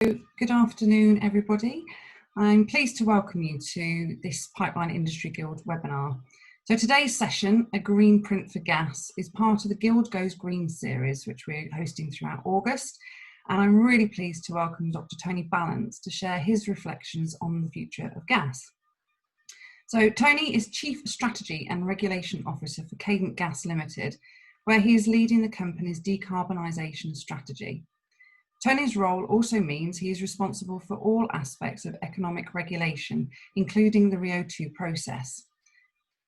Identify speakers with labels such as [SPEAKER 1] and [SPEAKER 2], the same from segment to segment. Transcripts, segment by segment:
[SPEAKER 1] Good afternoon, everybody. I'm pleased to welcome you to this Pipeline Industry Guild webinar. So today's session, A Green Print for Gas, is part of the Guild Goes Green series, which we're hosting throughout August. And I'm really pleased to welcome Dr. Tony Ballance to share his reflections on the future of gas. So Tony is Chief Strategy and Regulation Officer for Cadent Gas Limited, where he is leading the company's decarbonisation strategy. Tony's role also means he is responsible for all aspects of economic regulation, including the RIIO-2 process.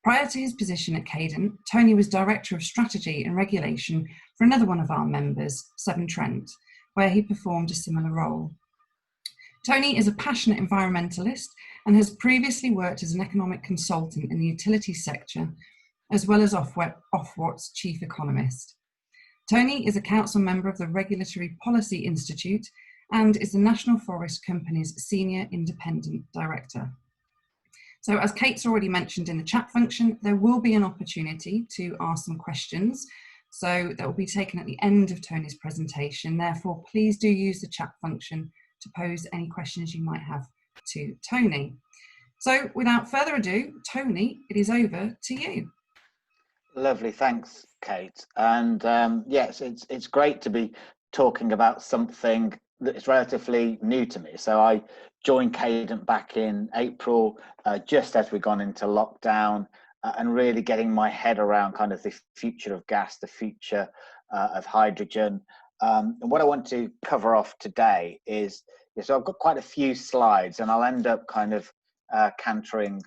[SPEAKER 1] Prior to his position at Cadent, Tony was Director of Strategy and Regulation for another one of our members, Severn Trent, where he performed a similar role. Tony is a passionate environmentalist and has previously worked as an economic consultant in the utility sector, as well as Ofwat's Chief Economist. Tony is a council member of the Regulatory Policy Institute and is the National Forest Company's Senior Independent Director. So as Kate's already mentioned in the chat function, there will be an opportunity to ask some questions. So that will be taken at the end of Tony's presentation. Therefore, please do use the chat function to pose any questions you might have to Tony. So without further ado, Tony, it is over to you.
[SPEAKER 2] Lovely, thanks, Kate. And yes, it's great to be talking about something that is relatively new to me. So I joined Cadent back in April, just as we'd gone into lockdown, and really getting my head around kind of the future of gas, the future of hydrogen. And what I want to cover off today is, so I've got quite a few slides, and I'll end up kind of cantering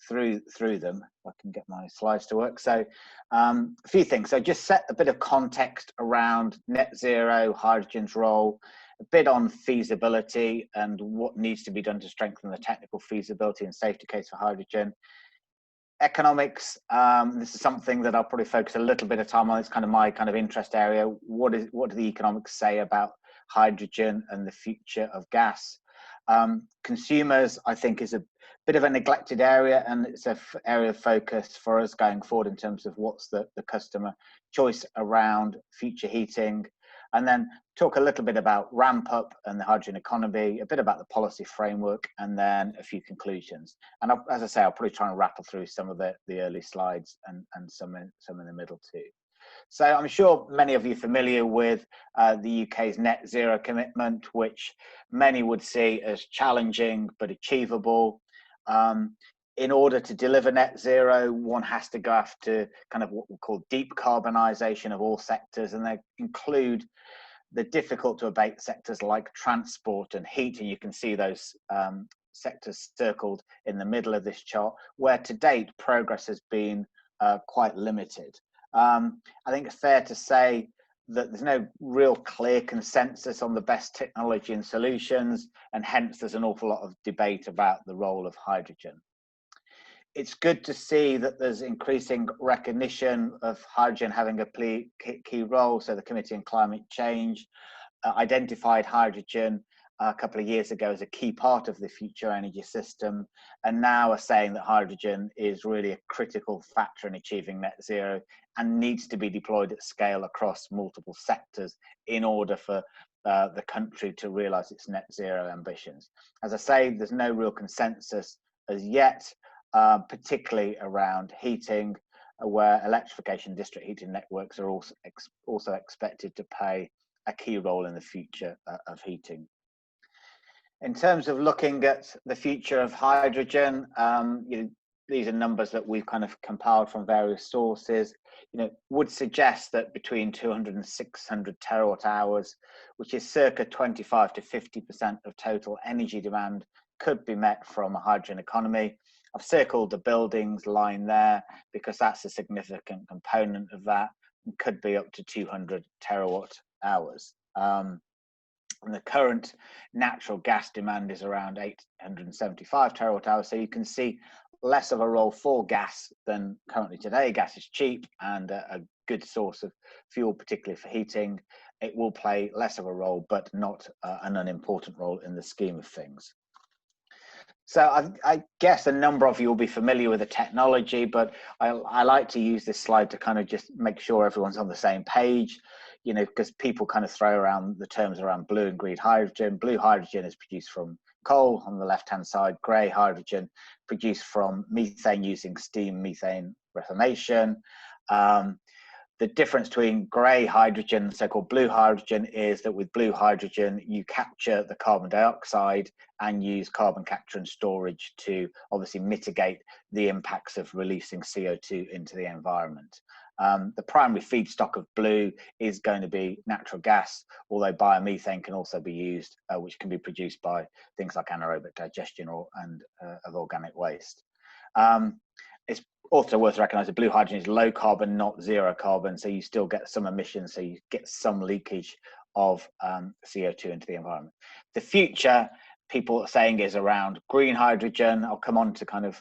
[SPEAKER 2] through them. If I can get my slides to work. So a few things. So just set a bit of context around net zero, hydrogen's role, a bit on feasibility and what needs to be done to strengthen the technical feasibility and safety case for hydrogen. Economics, this is something that I'll probably focus a little bit of time on. It's kind of my kind of interest area. What do the economics say about hydrogen and the future of gas? Consumers, I think, is a bit of a neglected area, and it's an area of focus for us going forward in terms of what's the customer choice around future heating, and then talk a little bit about ramp up and the hydrogen economy, a bit about the policy framework, and then a few conclusions. And as I say, I'll probably try and rattle through some of the early slides and some in the middle too. So I'm sure many of you are familiar with the UK's net zero commitment, which many would see as challenging but achievable. In order to deliver net zero, one has to go after kind of what we call deep carbonisation of all sectors, and they include the difficult to abate sectors like transport and heat, and you can see those sectors circled in the middle of this chart, where to date progress has been quite limited. I think it's fair to say that there's no real clear consensus on the best technology and solutions, and hence there's an awful lot of debate about the role of hydrogen. It's good to see that there's increasing recognition of hydrogen having a key role. So the Committee on Climate Change identified hydrogen a couple of years ago as a key part of the future energy system, and now are saying that hydrogen is really a critical factor in achieving net zero and needs to be deployed at scale across multiple sectors in order for the country to realise its net zero ambitions. As I say, there's no real consensus as yet, particularly around heating, where electrification district heating networks are also expected to play a key role in the future of heating. In terms of looking at the future of hydrogen, these are numbers that we've kind of compiled from various sources, would suggest that between 200 and 600 terawatt hours, which is circa 25 to 50% of total energy demand, could be met from a hydrogen economy. I've circled the buildings line there because that's a significant component of that, and could be up to 200 terawatt hours. And the current natural gas demand is around 875 terawatt hours. So you can see less of a role for gas than currently today. Gas is cheap and a good source of fuel, particularly for heating. It will play less of a role, but not an unimportant role in the scheme of things. So I guess a number of you will be familiar with the technology, but I like to use this slide to kind of just make sure everyone's on the same page. you know, because people kind of throw around the terms around blue and green hydrogen. Blue hydrogen is produced from coal on the left-hand side. Grey hydrogen produced from methane using steam methane reformation. The difference between grey hydrogen and so-called blue hydrogen is that with blue hydrogen, you capture the carbon dioxide and use carbon capture and storage to obviously mitigate the impacts of releasing CO2 into the environment. The primary feedstock of blue is going to be natural gas, although biomethane can also be used, which can be produced by things like anaerobic digestion of organic waste. It's also worth recognizing blue hydrogen is low carbon, not zero carbon, so you still get some emissions, so you get some leakage of CO2 into the environment. The future, people are saying, is around green hydrogen. I'll come on to kind of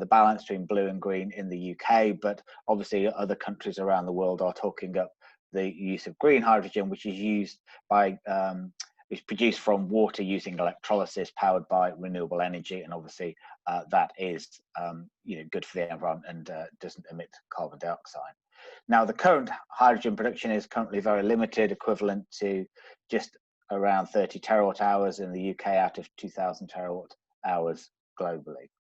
[SPEAKER 2] the balance between blue and green in the UK, but obviously other countries around the world are talking up the use of green hydrogen, which is used by is produced from water using electrolysis, powered by renewable energy, and obviously that is you know, good for the environment and doesn't emit carbon dioxide. Now, the current hydrogen production is currently very limited, equivalent to just around 30 terawatt hours in the UK out of 2,000 terawatt hours globally.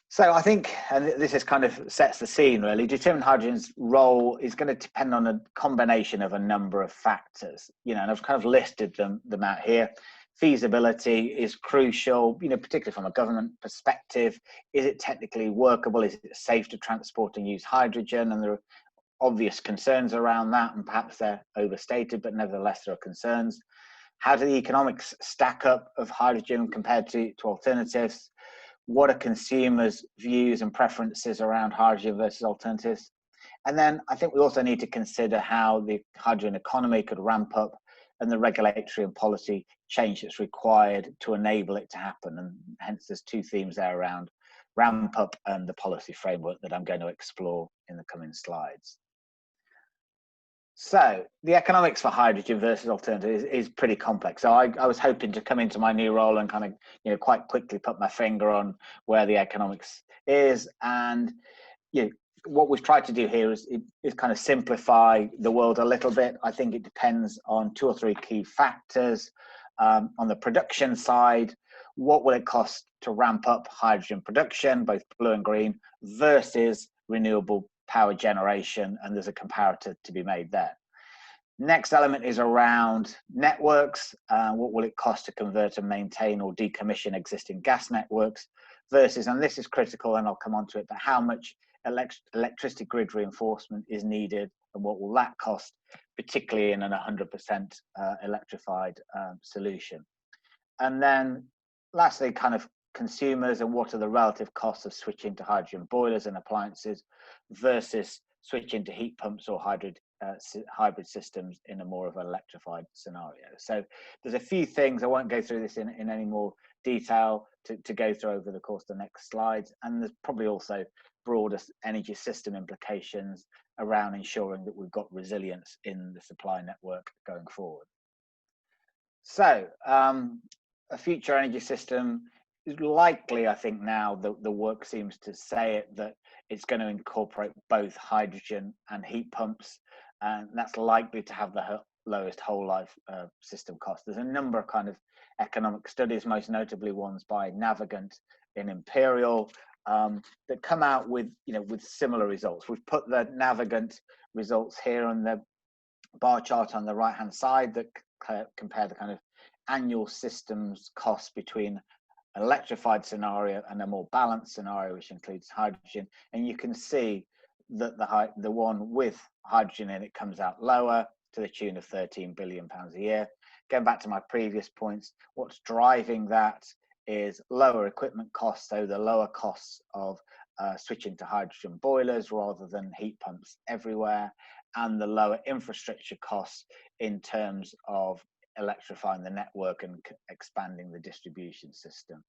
[SPEAKER 2] So I think, and this is kind of sets the scene really, determining hydrogen's role is going to depend on a combination of a number of factors, you know, and I've kind of listed them out here. Feasibility is crucial, you know, particularly from a government perspective. Is it technically workable? Is it safe to transport and use hydrogen? And there are obvious concerns around that, and perhaps they're overstated, but nevertheless there are concerns. How do the economics stack up of hydrogen compared to alternatives? What are consumers' views and preferences around hydrogen versus alternatives? And then I think we also need to consider how the hydrogen economy could ramp up and the regulatory and policy change that's required to enable it to happen. And hence there's two themes there around ramp up and the policy framework that I'm going to explore in the coming slides. So the economics for hydrogen versus alternatives is pretty complex. So I was hoping to come into my new role and kind of, you know, quite quickly put my finger on where the economics is. And you know, what we've tried to do here is kind of simplify the world a little bit. I think it depends on two or three key factors. On the production side, what will it cost to ramp up hydrogen production, both blue and green, versus renewable power generation, and there's a comparator to be made there. Next element is around networks. What will it cost to convert and maintain or decommission existing gas networks versus, and this is critical and I'll come on to it, but how much electricity grid reinforcement is needed and what will that cost, particularly in an 100% electrified solution. And then lastly, kind of consumers and what are the relative costs of switching to hydrogen boilers and appliances versus switching to heat pumps or hybrid systems in a more of an electrified scenario. So there's a few things, I won't go through this in any more detail to go through over the course of the next slides, and there's probably also broader energy system implications around ensuring that we've got resilience in the supply network going forward. So a future energy system is likely, I think now the work seems to say it, that it's going to incorporate both hydrogen and heat pumps, and that's likely to have the lowest whole life system cost. There's a number of kind of economic studies, most notably ones by Navigant in Imperial, that come out with, you know, with similar results. We've put the Navigant results here on the bar chart on the right hand side that compare the kind of annual systems costs between an electrified scenario and a more balanced scenario, which includes hydrogen. And you can see that the one with hydrogen in it comes out lower, to the tune of £13 billion a year. Going back to my previous points, what's driving that is lower equipment costs, so the lower costs of switching to hydrogen boilers rather than heat pumps everywhere, and the lower infrastructure costs in terms of electrifying the network and expanding the distribution system.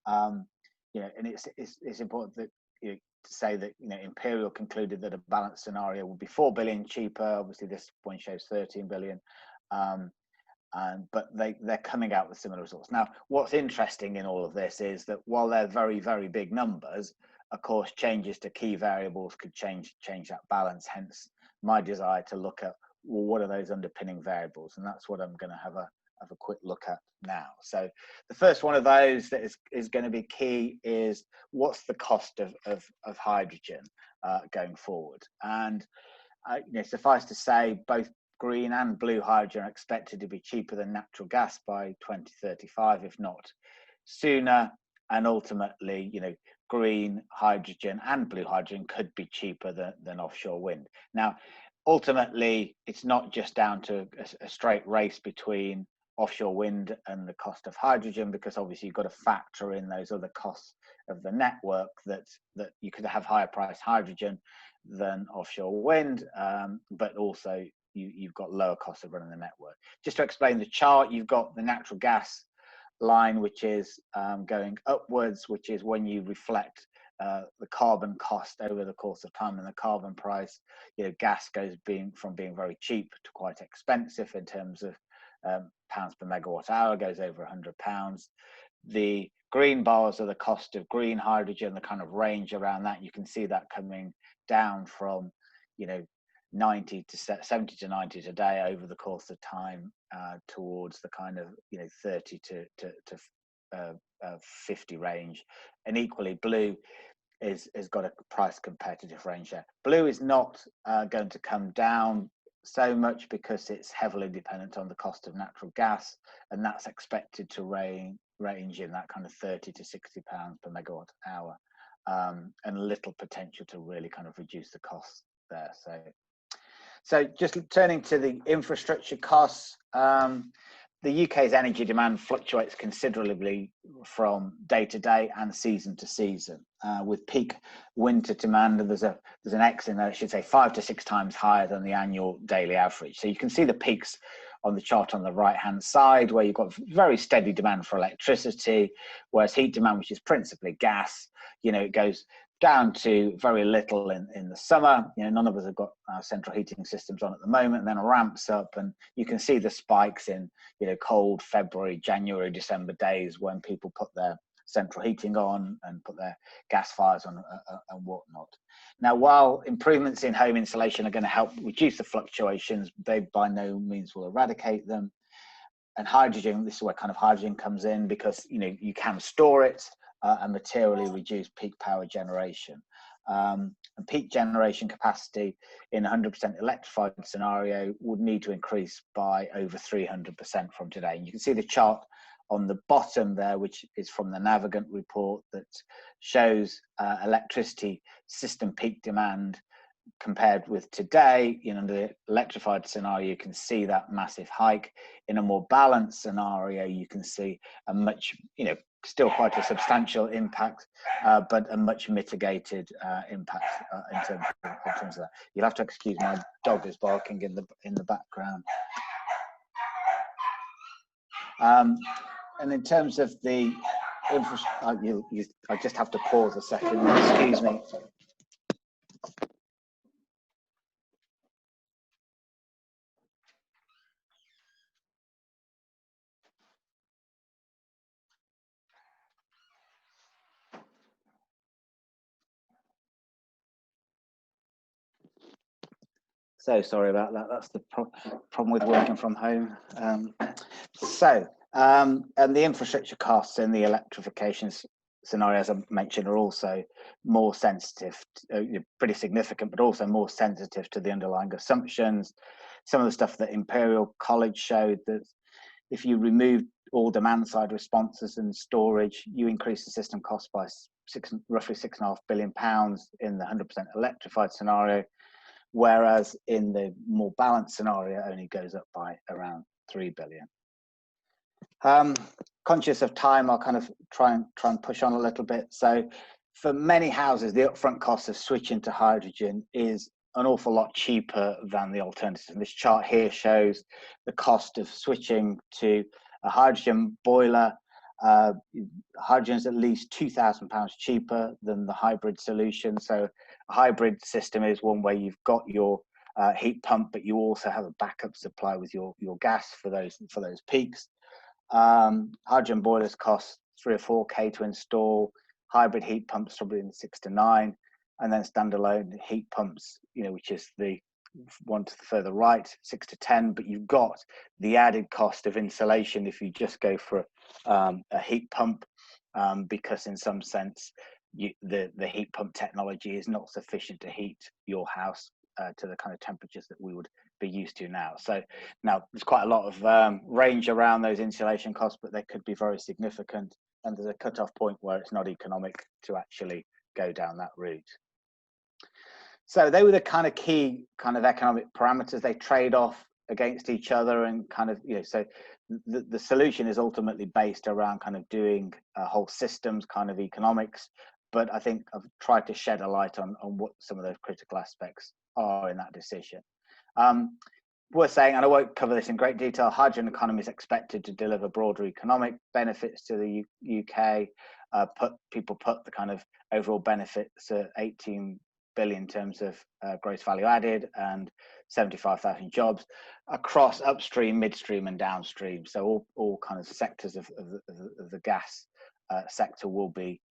[SPEAKER 2] You know, and it's important that, you know, to say that, you know, Imperial concluded that a balanced scenario would be 4 billion cheaper. Obviously, this one shows 13 billion, but they're coming out with similar results. Now, what's interesting in all of this is that while they're very, very big numbers, of course, changes to key variables could change that balance. Hence, my desire to look at well, what are those underpinning variables? And that's what I'm going to have a quick look at now. So the first one of those that is going to be key is what's the cost of hydrogen going forward. And suffice to say, both green and blue hydrogen are expected to be cheaper than natural gas by 2035, if not sooner. And ultimately, green hydrogen and blue hydrogen could be cheaper than offshore wind. Now, ultimately, it's not just down to a straight race between offshore wind and the cost of hydrogen, because obviously you've got to factor in those other costs of the network that you could have higher priced hydrogen than offshore wind, but also you've got lower costs of running the network. Just to explain the chart, you've got the natural gas line, which is going upwards, which is when you reflect the carbon cost over the course of time and the carbon price. Gas goes from being very cheap to quite expensive in terms of pounds per megawatt hour, goes over £100. The green bars are the cost of green hydrogen, the kind of range around that. You can see that coming down from 70 to 90 today over the course of time, towards the kind of 30 to 50 range. And equally, blue has got a price competitive range there. Blue is not going to come down so much because it's heavily dependent on the cost of natural gas, and that's expected to range in that kind of 30 to 60 pounds per megawatt hour, and little potential to really kind of reduce the costs there. So just turning to the infrastructure costs, the UK's energy demand fluctuates considerably from day to day and season to season, with peak winter demand, and there's an X in there, I should say 5 to 6 times higher than the annual daily average. So you can see the peaks on the chart on the right hand side, where you've got very steady demand for electricity, whereas heat demand, which is principally gas, it goes down to very little in the summer. None of us have got central heating systems on at the moment, and then it ramps up, and you can see the spikes in cold February, January, December days when people put their central heating on and put their gas fires on and whatnot. Now, while improvements in home insulation are going to help reduce the fluctuations, they by no means will eradicate them. And hydrogen, this is where kind of hydrogen comes in, because you can store it and materially reduce peak power generation. And peak generation capacity in 100% electrified scenario would need to increase by over 300% from today. And you can see the chart on the bottom there, which is from the Navigant report, that shows electricity system peak demand compared with today. In the electrified scenario, you can see that massive hike. In a more balanced scenario, you can see a much, still quite a substantial impact, but a much mitigated impact in terms of that. You'll have to excuse my dog is barking in the background. And in terms of the infrastructure, I just have to pause a second. Excuse me. So sorry about that. That's the problem with working from home. And the infrastructure costs in the electrification scenario, as I mentioned, are also more sensitive, pretty significant, but also more sensitive to the underlying assumptions. Some of the stuff that Imperial College showed, that if you remove all demand side responses and storage, you increase the system cost by roughly £6.5 billion in the 100% electrified scenario, whereas in the more balanced scenario it only goes up by around 3 billion. Conscious of time, I'll kind of try and push on a little bit. So for many houses, the upfront cost of switching to hydrogen is an awful lot cheaper than the alternative. And this chart here shows the cost of switching to a hydrogen boiler. Hydrogen is at least £2,000 cheaper than the hybrid solution. So a hybrid system is one where you've got your heat pump, but you also have a backup supply with your gas for those peaks. Hydrogen boilers cost 3 or 4K to install. Hybrid heat pumps probably in 6 to 9, and then standalone heat pumps, which is the one to the further right, 6 to 10, but you've got the added cost of insulation if you just go for a heat pump, because in some sense the heat pump technology is not sufficient to heat your house to the kind of temperatures that we would be used to now. So now there's quite a lot of range around those insulation costs, but they could be very significant, and there's a cut-off point where it's not economic to actually go down that route. So they were the kind of key kind of economic parameters. They trade off against each other, and kind of, you know, so the solution is ultimately based around kind of doing whole systems kind of economics. But I think I've tried to shed a light on what some of those critical aspects are in that decision. Worth saying, and I won't cover this in great detail, hydrogen economy is expected to deliver broader economic benefits to the UK. People put the kind of overall benefits at 18 billion in terms of gross value added and 75,000 jobs across upstream, midstream and downstream. So all kind of sectors of the gas sector will be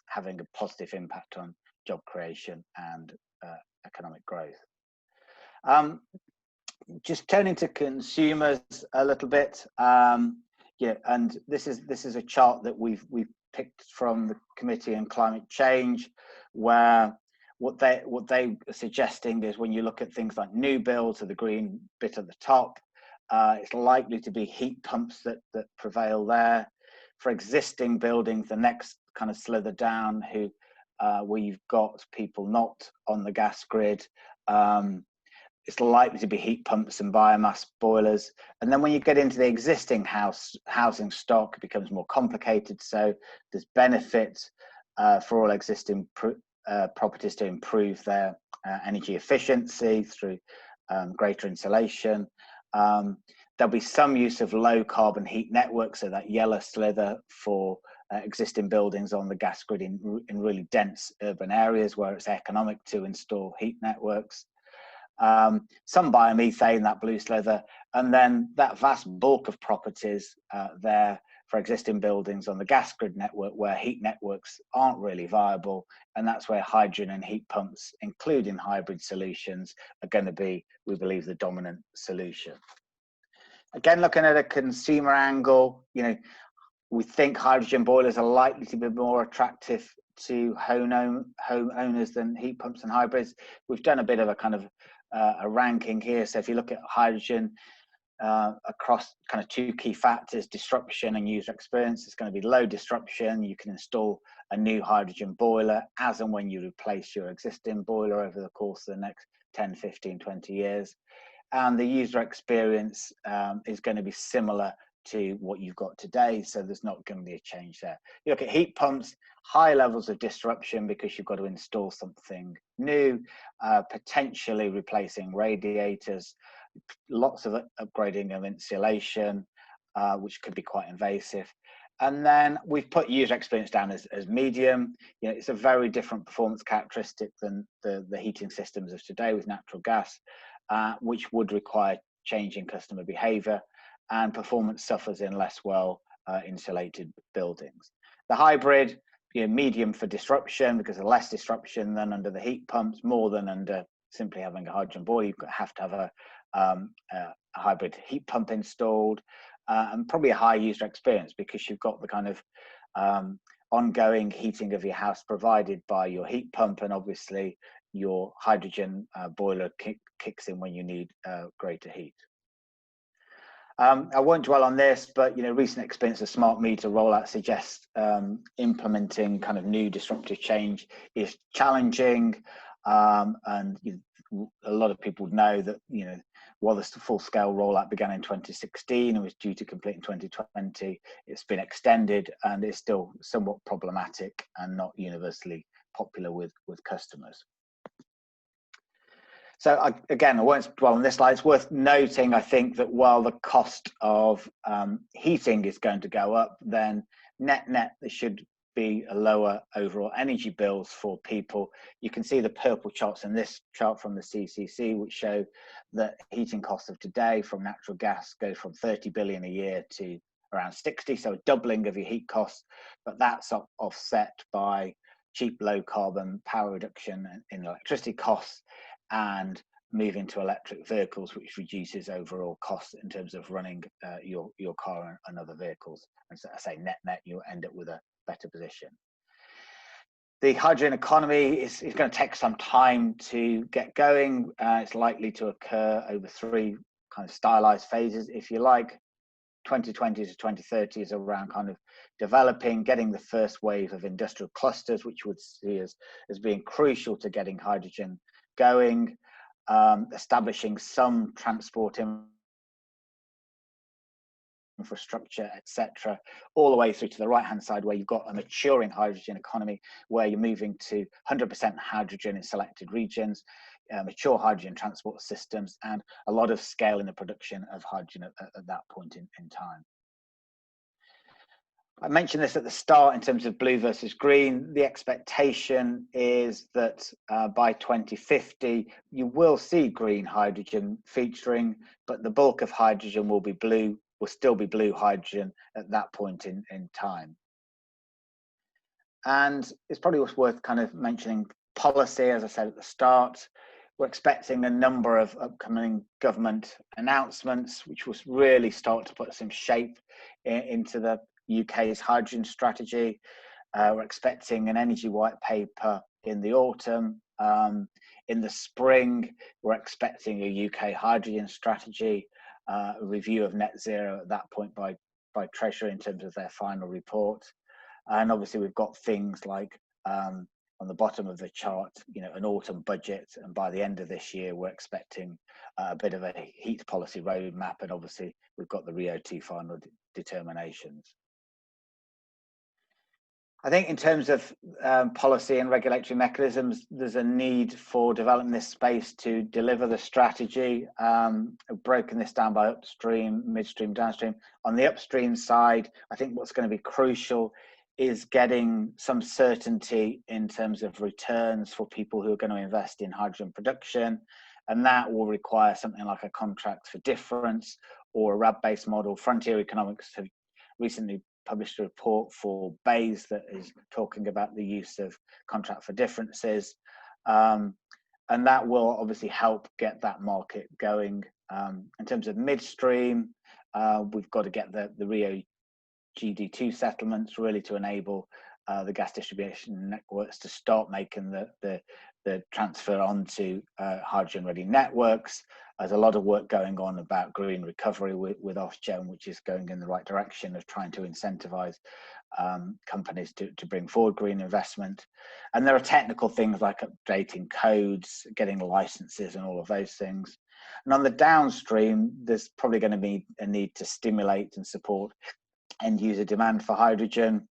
[SPEAKER 2] having a positive impact on job creation and economic growth. Just turning to consumers a little bit, yeah, and this is a chart that we've picked from the Committee on Climate Change, where what they are suggesting is when you look at things like new builds, or the green bit at the top, it's likely to be heat pumps that prevail there. For existing buildings, the next kind of slither down, where you've got people not on the gas grid, it's likely to be heat pumps and biomass boilers. And then when you get into the existing housing stock, it becomes more complicated. So there's benefit for all existing properties to improve their energy efficiency through greater insulation. There'll be some use of low carbon heat networks, so that yellow slither for existing buildings on the gas grid in really dense urban areas where it's economic to install heat networks. Some biomethane, that blue slither, and then that vast bulk of properties there for existing buildings on the gas grid network where heat networks aren't really viable, and that's where hydrogen and heat pumps, including hybrid solutions, are going to be, we believe, the dominant solution. Again, looking at a consumer angle, you know, we think hydrogen boilers are likely to be more attractive to homeowners than heat pumps and hybrids. We've done a bit of a kind of a ranking here. So if you look at hydrogen across kind of two key factors, disruption and user experience, it's going to be low disruption. You can install a new hydrogen boiler as and when you replace your existing boiler over the course of the next 10, 15, 20 years. And the user experience is going to be similar to what you've got today, so there's not going to be a change there. You look at heat pumps, high levels of disruption because you've got to install something new, potentially replacing radiators, lots of upgrading of insulation, which could be quite invasive. And then we've put user experience down as medium. You know, it's a very different performance characteristic than the heating systems of today with natural gas, which would require changing customer behavior, and performance suffers in less well insulated buildings. The hybrid, you know, medium for disruption, because of less disruption than under the heat pumps, more than under simply having a hydrogen boiler. You have to have a hybrid heat pump installed, and probably a high user experience because you've got the kind of ongoing heating of your house provided by your heat pump, and obviously your hydrogen boiler kicks in when you need greater heat. I won't dwell on this, but you know, recent experience of smart meter rollout suggests implementing kind of new disruptive change is challenging, and you know, a lot of people know that, you know, while the full-scale rollout began in 2016 and was due to complete in 2020, it's been extended and is still somewhat problematic and not universally popular with customers. So again, I won't dwell on this slide. It's worth noting, I think, that while the cost of heating is going to go up, then net there should be a lower overall energy bills for people. You can see the purple charts in this chart from the CCC, which show that heating costs of today from natural gas go from 30 billion a year to around 60, so a doubling of your heat costs, but that's offset by cheap low carbon power reduction in electricity costs and moving to electric vehicles, which reduces overall costs in terms of running your car and other vehicles. And so I say net, you'll end up with a better position. The hydrogen economy is going to take some time to get going. It's likely to occur over 3 kind of stylized phases, if you like. 2020 to 2030 is around kind of developing, getting the first wave of industrial clusters, which would see as being crucial to getting hydrogen going, establishing some transport infrastructure, etc., all the way through to the right-hand side, where you've got a maturing hydrogen economy, where you're moving to 100% hydrogen in selected regions, mature hydrogen transport systems, and a lot of scale in the production of hydrogen at that point in time. I mentioned this at the start in terms of blue versus green. The expectation is that by 2050, you will see green hydrogen featuring, but the bulk of hydrogen will be blue, will still be blue hydrogen at that point in time. And it's probably worth kind of mentioning policy, as I said at the start. We're expecting a number of upcoming government announcements, which will really start to put some shape into the UK's hydrogen strategy. We're expecting an energy white paper in the autumn. In the spring, we're expecting a UK hydrogen strategy, a review of net zero at that point by Treasury in terms of their final report. And obviously we've got things like on the bottom of the chart, you know, an autumn budget, and by the end of this year, we're expecting a bit of a heat policy roadmap, and obviously we've got the RIIO-T final determinations. I think in terms of policy and regulatory mechanisms, there's a need for developing this space to deliver the strategy. I've broken this down by upstream, midstream, downstream. On the upstream side, I think what's going to be crucial is getting some certainty in terms of returns for people who are going to invest in hydrogen production. And that will require something like a contract for difference or a RAB-based model. Frontier Economics have recently published a report for BEIS that is talking about the use of contract for differences. And that will obviously help get that market going. In terms of midstream, we've got to get the RIIO GD2 settlements really to enable the gas distribution networks to start making the transfer onto hydrogen ready networks. There's a lot of work going on about green recovery with Ofgem, which is going in the right direction of trying to incentivize companies to bring forward green investment. And there are technical things like updating codes, getting licenses and all of those things. And on the downstream, there's probably going to be a need to stimulate and support end user demand for hydrogen,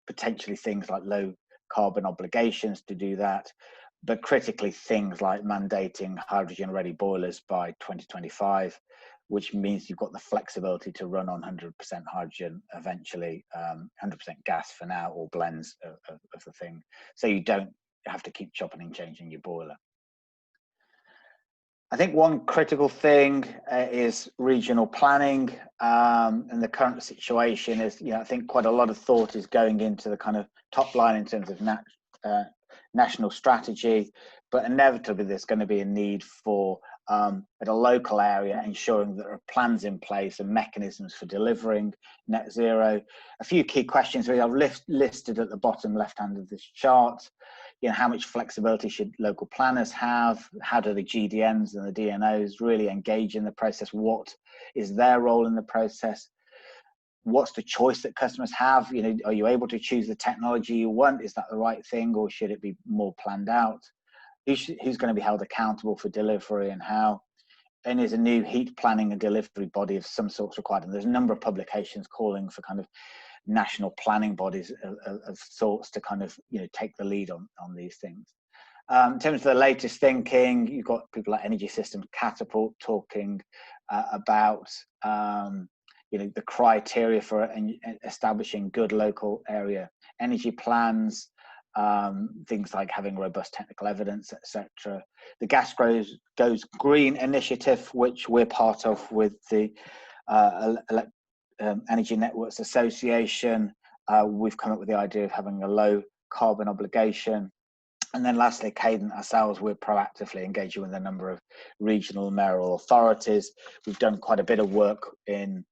[SPEAKER 2] potentially things like low carbon obligations to do that, but critically things like mandating hydrogen ready boilers by 2025, which means you've got the flexibility to run on 100% hydrogen eventually, 100% gas for now, or blends of the thing, so you don't have to keep chopping and changing your boiler. I think one critical thing is regional planning, and the current situation is, I think quite a lot of thought is going into the kind of top line in terms of national strategy, but inevitably there's going to be a need for, at a local area, ensuring that there are plans in place and mechanisms for delivering net zero. A few key questions really I've listed at the bottom left hand of this chart. How much flexibility should local planners have? How do the GDNs and the DNOs really engage in the process? What is their role in the process? What's the choice that customers have? Are you able to choose the technology you want? Is that the right thing, or should it be more planned out? Who's going to be held accountable for delivery and how? And is a new heat planning and delivery body of some sorts required? And there's a number of publications calling for kind of national planning bodies of sorts to kind of take the lead on these things. In terms of the latest thinking, you've got people like Energy Systems Catapult talking about the criteria for establishing good local area energy plans, things like having robust technical evidence, etc. The Gas Goes Green initiative, which we're part of with the Energy Networks Association, we've come up with the idea of having a low carbon obligation. And then lastly, Cadent ourselves, we're proactively engaging with a number of regional and mayoral authorities. We've done quite a bit of work in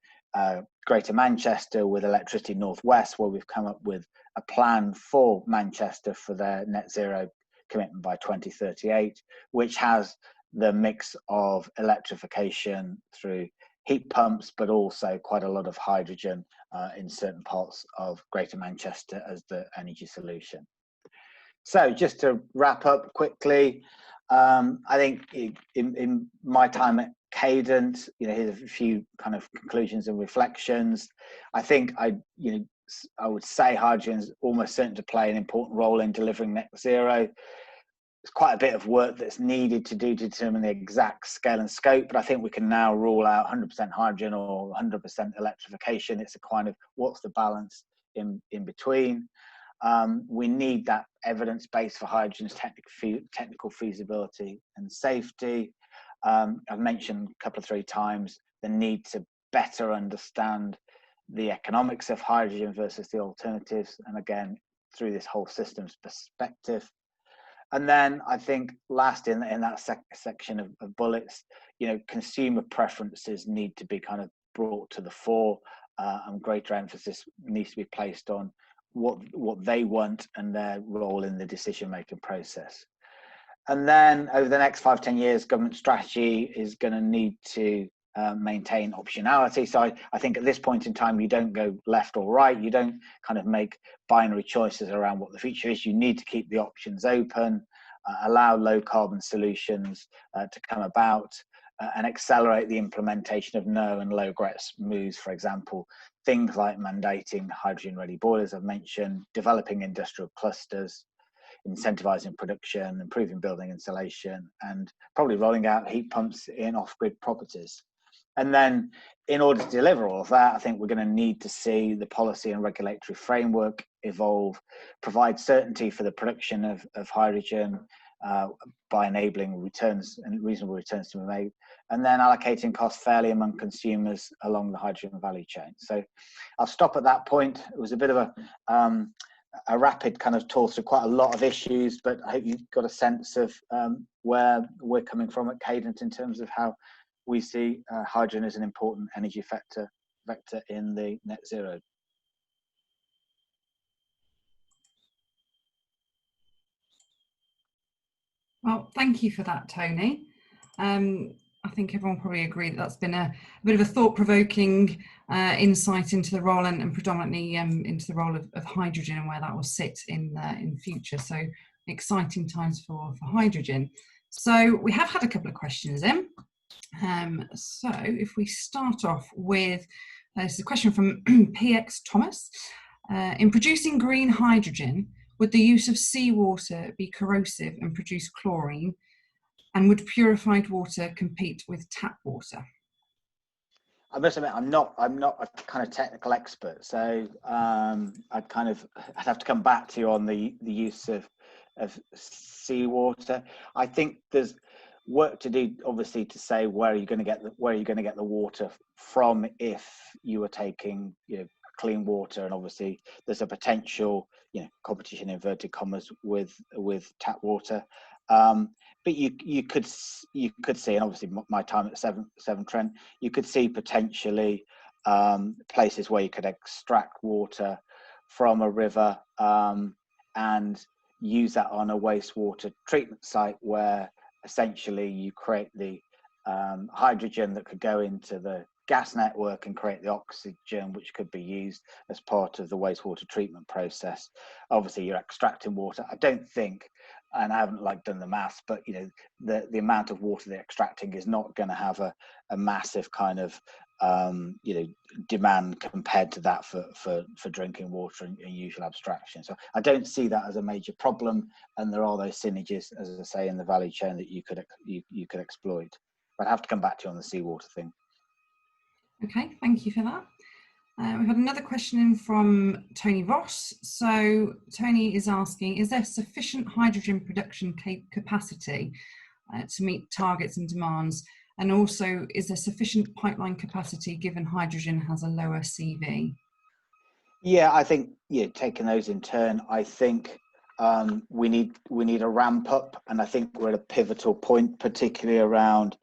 [SPEAKER 2] Greater Manchester with Electricity Northwest, where we've come up with a plan for Manchester for their net zero commitment by 2038, which has the mix of electrification through heat pumps, but also quite a lot of hydrogen in certain parts of Greater Manchester as the energy solution. So just to wrap up quickly, I think in my time at Cadent, here's a few kind of conclusions and reflections. I think I would say hydrogen is almost certain to play an important role in delivering net zero. There's quite a bit of work that's needed to determine the exact scale and scope, but I think we can now rule out 100% hydrogen or 100% electrification. It's a kind of what's the balance in between. We need that evidence base for hydrogen's technical feasibility and safety. I've mentioned a couple of 3 times the need to better understand the economics of hydrogen versus the alternatives, and again through this whole systems perspective. And then I think last in that section of bullets, consumer preferences need to be kind of brought to the fore, and greater emphasis needs to be placed on what they want and their role in the decision-making process. And then over the next 5-10 years, government strategy is going to need to maintain optionality. So I think at this point in time, you don't go left or right. You don't kind of make binary choices around what the future is. You need to keep the options open, allow low carbon solutions to come about, and accelerate the implementation of no and low GRES moves. For example, things like mandating hydrogen ready boilers I've mentioned, developing industrial clusters, incentivizing production, improving building insulation, and probably rolling out heat pumps in off-grid properties. And then in order to deliver all of that, I think we're going to need to see the policy and regulatory framework evolve, provide certainty for the production of hydrogen by enabling returns and reasonable returns to be made, and then allocating costs fairly among consumers along the hydrogen value chain. So I'll stop at that point. It was a bit of a rapid kind of tour through quite a lot of issues, but I hope you've got a sense of where we're coming from at Cadent in terms of how we see hydrogen as an important energy vector in the net zero.
[SPEAKER 1] Well, thank you for that, Tony. I think everyone probably agree that that's been a bit of a thought-provoking insight into the role and predominantly into the role of hydrogen and where that will sit in future. So exciting times for hydrogen. So we have had a couple of questions in. So if we start off with, this is a question from PX Thomas. In producing green hydrogen, would the use of seawater be corrosive and produce chlorine? And would purified water compete with tap water?
[SPEAKER 2] I must admit, I'm not a kind of technical expert, so I'd have to come back to you on the use of seawater. I think there's work to do, obviously, to say where are you going to get the water from if you were taking clean water, and obviously there's a potential competition, inverted commas, with tap water. But you could see, and obviously my time at Severn Trent, you could see potentially places where you could extract water from a river and use that on a wastewater treatment site, where essentially you create the hydrogen that could go into the gas network and create the oxygen which could be used as part of the wastewater treatment process. Obviously you're extracting water. I don't think, and I haven't done the maths, but the amount of water they're extracting is not going to have a massive kind of demand compared to that for drinking water and usual abstraction. So I don't see that as a major problem, and there are those synergies, as I say, in the value chain that you could exploit. But I have to come back to you on the seawater thing.
[SPEAKER 1] Okay, thank you for that. We've had another question in from Tony Ross. So Tony is asking, is there sufficient hydrogen production capacity to meet targets and demands? And also, is there sufficient pipeline capacity given hydrogen has a lower CV?
[SPEAKER 2] Yeah, I think, taking those in turn, I think we need a ramp up, and I think we're at a pivotal point, particularly around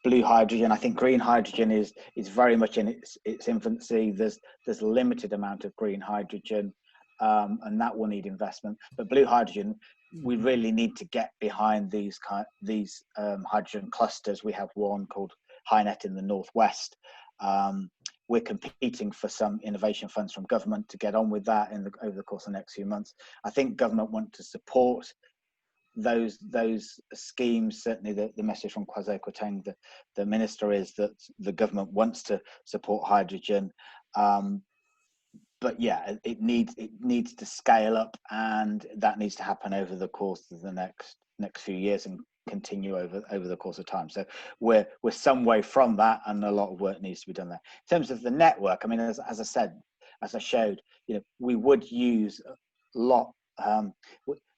[SPEAKER 2] blue hydrogen. I think green hydrogen is very much in its infancy. There's a limited amount of green hydrogen, and that will need investment. But blue hydrogen, we really need to get behind these hydrogen clusters. We have one called HyNet in the northwest. We're competing for some innovation funds from government to get on with that over the course of the next few months. I think government want to support those schemes. Certainly the message from Kwasi Kwarteng, the minister, is that the government wants to support hydrogen. But yeah, it needs to scale up, and that needs to happen over the course of the next few years and continue over the course of time. So we're some way from that, and a lot of work needs to be done there. In terms of the network, I mean, as I said, as I showed, we would use a lot.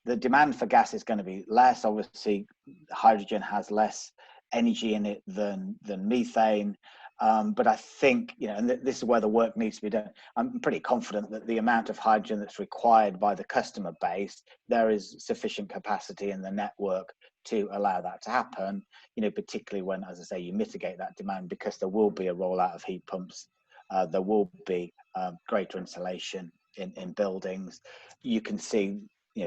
[SPEAKER 2] The demand for gas is going to be less. Obviously, hydrogen has less energy in it than methane. But I think, and this is where the work needs to be done. I'm pretty confident that the amount of hydrogen that's required by the customer base, there is sufficient capacity in the network to allow that to happen, particularly when, as I say, you mitigate that demand, because there will be a rollout of heat pumps. There will be greater insulation in buildings. You can see,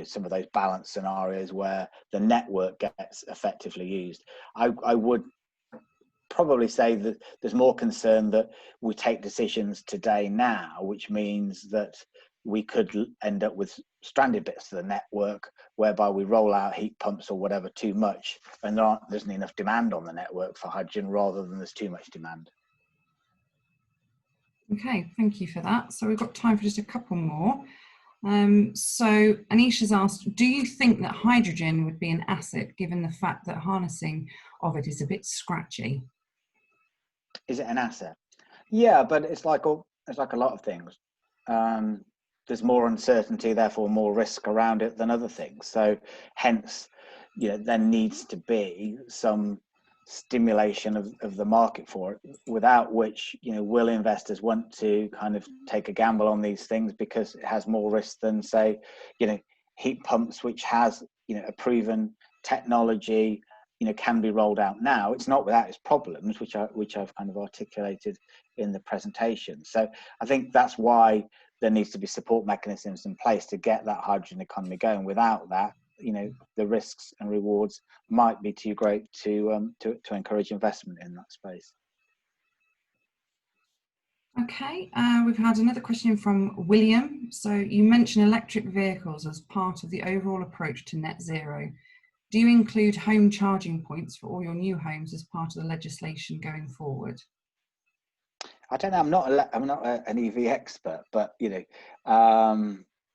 [SPEAKER 2] some of those balance scenarios where the network gets effectively used. I would probably say that there's more concern that we take decisions today now, which means that we could end up with stranded bits of the network whereby we roll out heat pumps or whatever too much, and there isn't enough demand on the network for hydrogen, rather than there's too much demand.
[SPEAKER 1] Okay, thank you for that. So we've got time for just a couple more. So Anisha's asked, do you think that hydrogen would be an asset, given the fact that harnessing of it is a bit scratchy?
[SPEAKER 2] Is it an asset? Yeah, but it's like a lot of things. There's more uncertainty, therefore more risk around it than other things. So hence, there needs to be some stimulation of the market for it, without which, will investors want to kind of take a gamble on these things, because it has more risk than, say, heat pumps, which has, a proven technology, can be rolled out now. It's not without its problems, which I've kind of articulated in the presentation. So I think that's why there needs to be support mechanisms in place to get that hydrogen economy going. Without that, the risks and rewards might be too great to encourage investment in that space.
[SPEAKER 1] Okay, we've had another question from William. So you mentioned electric vehicles as part of the overall approach to net zero. Do you include home charging points for all your new homes as part of the legislation going forward?
[SPEAKER 2] I don't know. I'm not an EV expert, but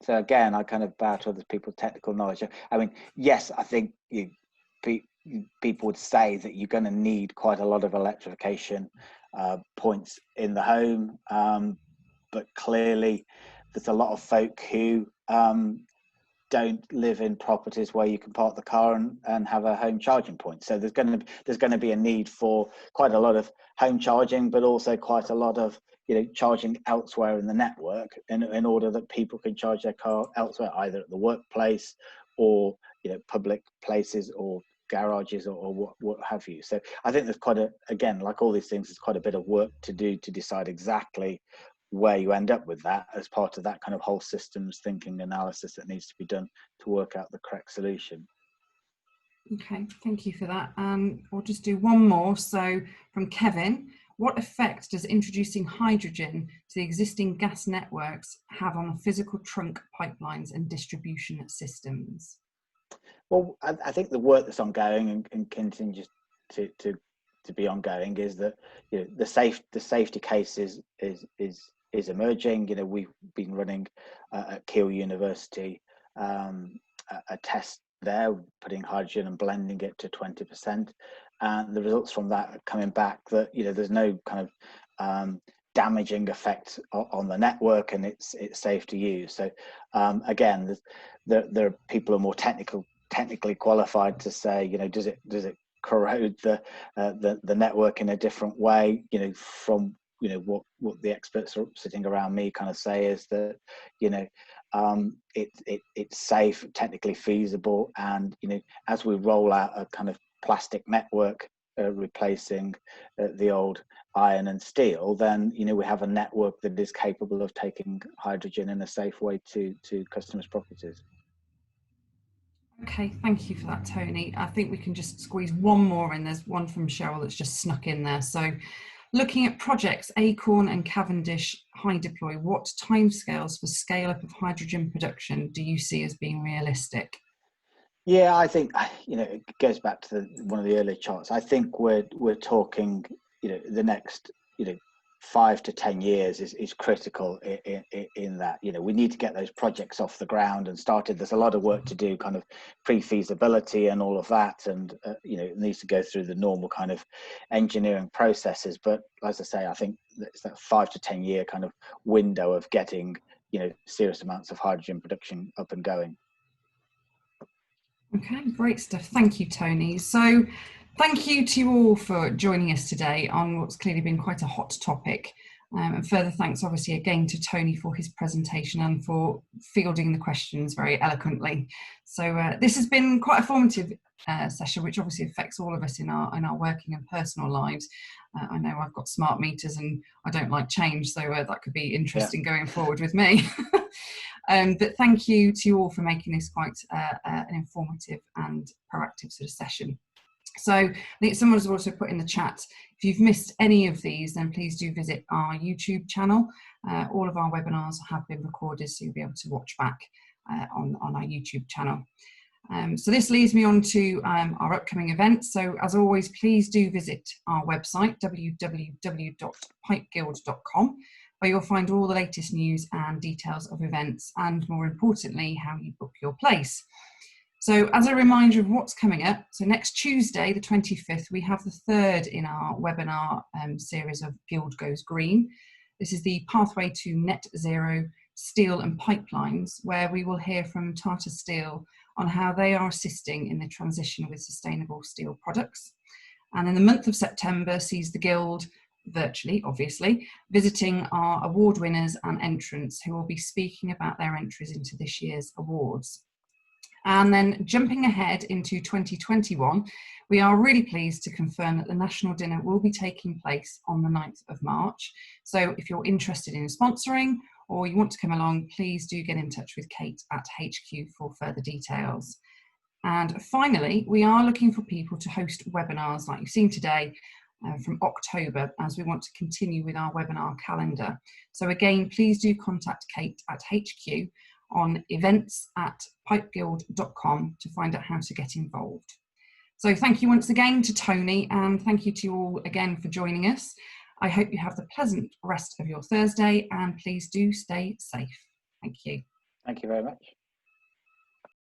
[SPEAKER 2] so again, I kind of bow to other people's technical knowledge. I mean, yes, I think people would say that you're going to need quite a lot of electrification points in the home, but clearly there's a lot of folk who don't live in properties where you can park the car and have a home charging point. So there's going to be a need for quite a lot of home charging, but also quite a lot of charging elsewhere in the network, in order that people can charge their car elsewhere, either at the workplace or public places or garages or what have you. So I think there's again, like all these things, there's quite a bit of work to do to decide exactly where you end up with that, as part of that kind of whole systems thinking analysis that needs to be done to work out the correct solution.
[SPEAKER 1] Okay, thank you for that. We'll just do one more. So from Kevin, what effect does introducing hydrogen to the existing gas networks have on physical trunk pipelines and distribution systems? Well,
[SPEAKER 2] I think the work that's ongoing and continues to be ongoing is that the safety case is emerging. We've been running at Keele University a test there, putting hydrogen and blending it to 20%, and the results from that are coming back that there's no kind of damaging effect on the network, and it's safe to use. So again, there are people who are more technically qualified to say, does it corrode the network in a different way? From what the experts are sitting around me kind of say is that it's safe, technically feasible, and as we roll out a kind of plastic network replacing the old iron and steel, then we have a network that is capable of taking hydrogen in a safe way to customers' properties.
[SPEAKER 1] Okay, thank you for that, Tony. I think we can just squeeze one more in. There's one from Cheryl that's just snuck in there. So, looking at projects Acorn and Cavendish High Deploy, what timescales for scale up of hydrogen production do you see as being realistic?
[SPEAKER 2] Yeah, I think it goes back to one of the earlier charts. I think we're talking the next 5 to 10 years is critical in that. We need to get those projects off the ground and started. There's a lot of work to do, kind of pre-feasibility and all of that, and it needs to go through the normal kind of engineering processes. But as I say, I think it's that 5 to 10 year kind of window of getting serious amounts of hydrogen production up and going.
[SPEAKER 1] Okay, great stuff. Thank you, Tony. So thank you to you all for joining us today on what's clearly been quite a hot topic. And further thanks, obviously, again to Tony for his presentation and for fielding the questions very eloquently. So this has been quite a formative session, which obviously affects all of us in our working and personal lives. I know I've got smart meters and I don't like change, so that could be interesting going forward with me. But thank you to you all for making this quite an informative and proactive sort of session. So I think someone has also put in the chat, if you've missed any of these, then please do visit our YouTube channel. All of our webinars have been recorded, so you'll be able to watch back on our YouTube channel. So this leads me on to our upcoming events. So as always, please do visit our website, www.pipeguild.com, where you'll find all the latest news and details of events, and more importantly, how you book your place. So as a reminder of what's coming up, so next Tuesday, the 25th, we have the third in our webinar series of Guild Goes Green. This is the Pathway to Net Zero Steel and Pipelines, where we will hear from Tata Steel on how they are assisting in the transition with sustainable steel products. And in the month of September sees the Guild, virtually obviously, visiting our award winners and entrants who will be speaking about their entries into this year's awards. And then jumping ahead into 2021, we are really pleased to confirm that the National Dinner will be taking place on the 9th of March. So if you're interested in sponsoring or you want to come along, please do get in touch with Kate at HQ for further details. And finally, we are looking for people to host webinars like you've seen today from October, as we want to continue with our webinar calendar. So again, please do contact Kate at HQ on events@pipeguild.com to find out how to get involved. So thank you once again to Tony, and thank you to you all again for joining us. I hope you have the pleasant rest of your Thursday, and please do stay safe. Thank you.
[SPEAKER 2] Thank you very much.